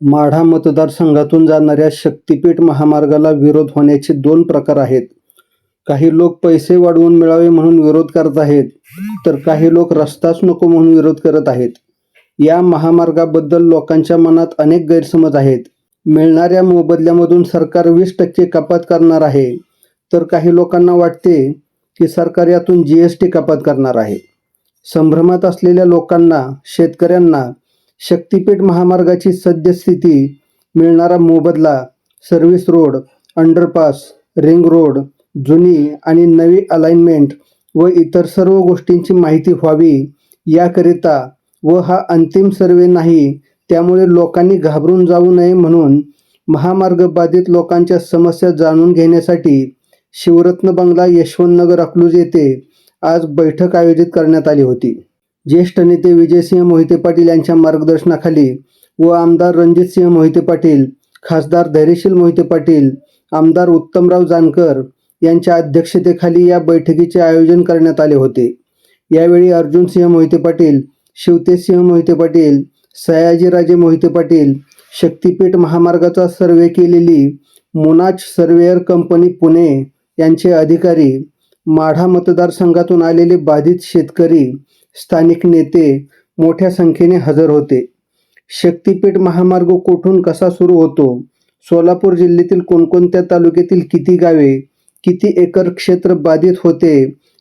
माढा मतदारसंघातून जाणाऱ्या शक्तिपीठ महामार्गाला विरोध होण्याचे दोन प्रकार आहेत. काही लोक पैसे वाढवून मिळावे म्हणून विरोध करत आहेत, तर काही लोक रस्ताच नको म्हणून विरोध करत आहेत. या महामार्गाबद्दल लोकांच्या मनात अनेक गैरसमज आहेत. मिळणाऱ्या मोबदल्यामधून सरकार 20% कपात करणार आहे, तर काही लोकांना वाटते की सरकार यातून GST कपात करणार आहे. संभ्रमात असलेल्या लोकांना, शेतकऱ्यांना शक्तिपीठ महामार्गाची सद्यस्थिती, मिळणारा मोबदला, service road, underpass, ring road, जुनी आणि नवी अलाइनमेंट व इतर सर्व गोष्टींची माहिती व्हावी याकरिता व हा अंतिम सर्वे नाही त्यामुळे लोकांनी घाबरून जाऊ नये म्हणून महामार्ग बाधित लोकांच्या समस्या जाणून घेण्यासाठी शिवरत्न बंगला, यशवंतनगर, अकलूज येथे आज बैठक आयोजित करण्यात आली होती. ज्येष्ठ नेते विजयसिंह मोहिते पाटील यांच्या मार्गदर्शनाखाली व आमदार रणजितसिंह मोहिते पाटील, खासदार धैर्यशील मोहिते पाटील, आमदार उत्तमराव जानकर यांच्या अध्यक्षतेखाली या बैठकीचे आयोजन करण्यात आले होते. यावेळी अर्जुनसिंह मोहिते पाटील, शिवतेजसिंह मोहिते पाटील, सयाजीराजे मोहिते पाटील, शक्तिपीठ महामार्गाचा सर्वे केलेली मोनाच सर्वेयर कंपनी पुणे यांचे अधिकारी, माढा मतदारसंघातून आलेले बाधित शेतकरी, स्थानिक नेते मोठ्या संख्येने हजर होते. शक्तिपीठ महामार्ग कुठून कसा सुरू होतो, सोलापूर जिल्ह्यातील कोणकोणत्या तालुक्यातील किती गावे, किती एकर क्षेत्र बाधित होते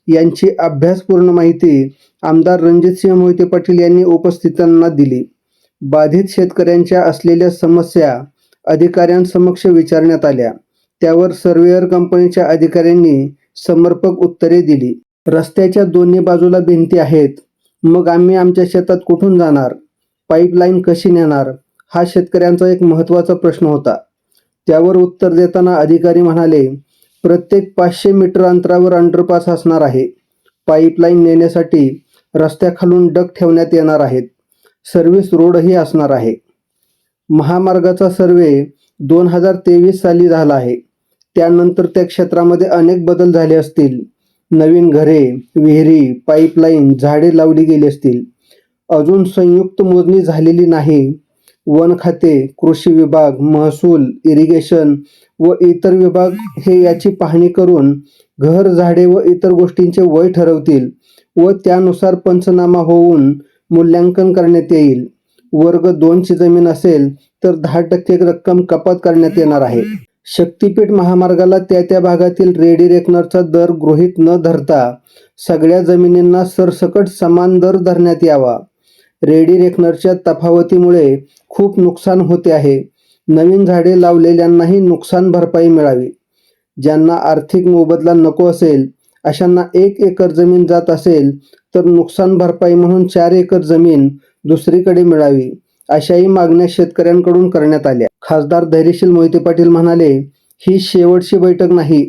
यांची अभ्यासपूर्ण माहिती आमदार रणजितसिंह मोहिते पाटील यांनी उपस्थितांना दिली. बाधित शेतकऱ्यांच्या असलेल्या समस्या अधिकाऱ्यांसमक्ष विचारण्यात आल्या. त्यावर सर्वेयर कंपनीच्या अधिकाऱ्यांनी समर्पक उत्तरे दिली. रस्त्याच्या दोन्ही बाजूला भिंती आहेत, मग आम्ही आमच्या शेतात कुठून जाणार, पाईपलाईन कशी नेणार, हा शेतकऱ्यांचा एक महत्त्वाचा प्रश्न होता. त्यावर उत्तर देताना अधिकारी म्हणाले, प्रत्येक 500 मीटर अंतरावर अंडरपास असणार आहे. पाईपलाईन नेण्यासाठी रस्त्याखालून डक ठेवण्यात येणार आहेत. सर्व्हिस रोडही असणार आहे. महामार्गाचा सर्वे 2023 साली झाला आहे. त्यानंतर त्या क्षेत्रामध्ये अनेक बदल झाले असतील. नवीन घरे, विहिरी, पाईपलाईन, झाडे लावली गेली असतील. अजून संयुक्त मोजणी झालेली नाही. वन खाते, कृषी विभाग, महसूल, इरिगेशन व इतर विभाग हे याची पाहणी करून घर, झाडे व इतर गोष्टींचे वय ठरवतील व त्यानुसार पंचनामा होऊन मूल्यांकन करण्यात येईल. वर्ग 2 ची जमीन असेल तर 10% रक्कम कपात करण्यात येणार आहे. शक्तिपीठ महामार्गाला त्या भागातील रेडी रेकनरचा दर गृहीत न धरता सगळ्या जमिनींना सरसकट समान दर धरण्यात यावा. रेडी रेकनरच्या तफावतीमुळे खूप नुकसान होते आहे. नवीन झाडे लावलेल्यांनाही नुकसान भरपाई मिळावी. ज्यांना आर्थिक मोबदला नको असेल अशांना 1 एकर जमीन जात असेल तर नुकसान भरपाई म्हणून 4 एकर जमीन दुसरीकडे मिळावी, अशाही मागण्या शेतकऱ्यांकडून करण्यात आल्या. खासदार धैर्यशील मोहिते पाटील म्हणाले, ही शेवटची बैठक नाही.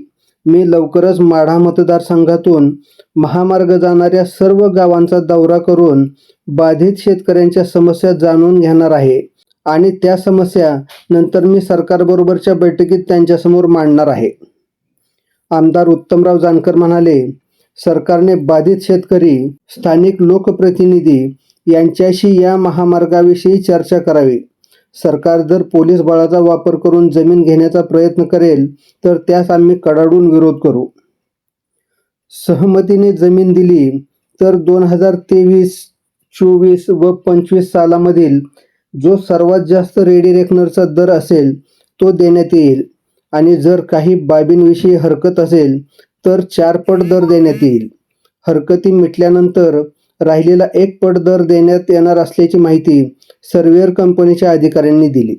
मी लवकरच माढा मतदारसंघातून महामार्ग जाणाऱ्या सर्व गावांचा दौरा करून बाधित शेतकऱ्यांच्या समस्या जाणून घेणार आहे आणि त्या समस्या नंतर मी सरकारबरोबरच्या बैठकीत त्यांच्यासमोर मांडणार आहे. आमदार उत्तमराव जानकर म्हणाले, सरकारने बाधित शेतकरी, स्थानिक लोकप्रतिनिधी यांच्याशी या महामार्गाविषयी चर्चा करावी. सरकार जर पोलीस बळाचा वापर करून जमीन घेण्याचा प्रयत्न करेल तर त्यास आम्ही कडाडून विरोध करू. सहमतीने जमीन दिली तर 2023, 24 व 25 सालामधील जो सर्वात जास्त रेडी रेकनरचा दर असेल तो देण्यात येईल आणि जर काही बाबींविषयी हरकत असेल तर 4 पट दर देण्यात येईल. हरकती मिटल्यानंतर राहिलेला 1 पट दर देण्यात येणार असल्याची माहिती सर्वेयर कंपनीच्या अधिकाऱ्यांनी दिली.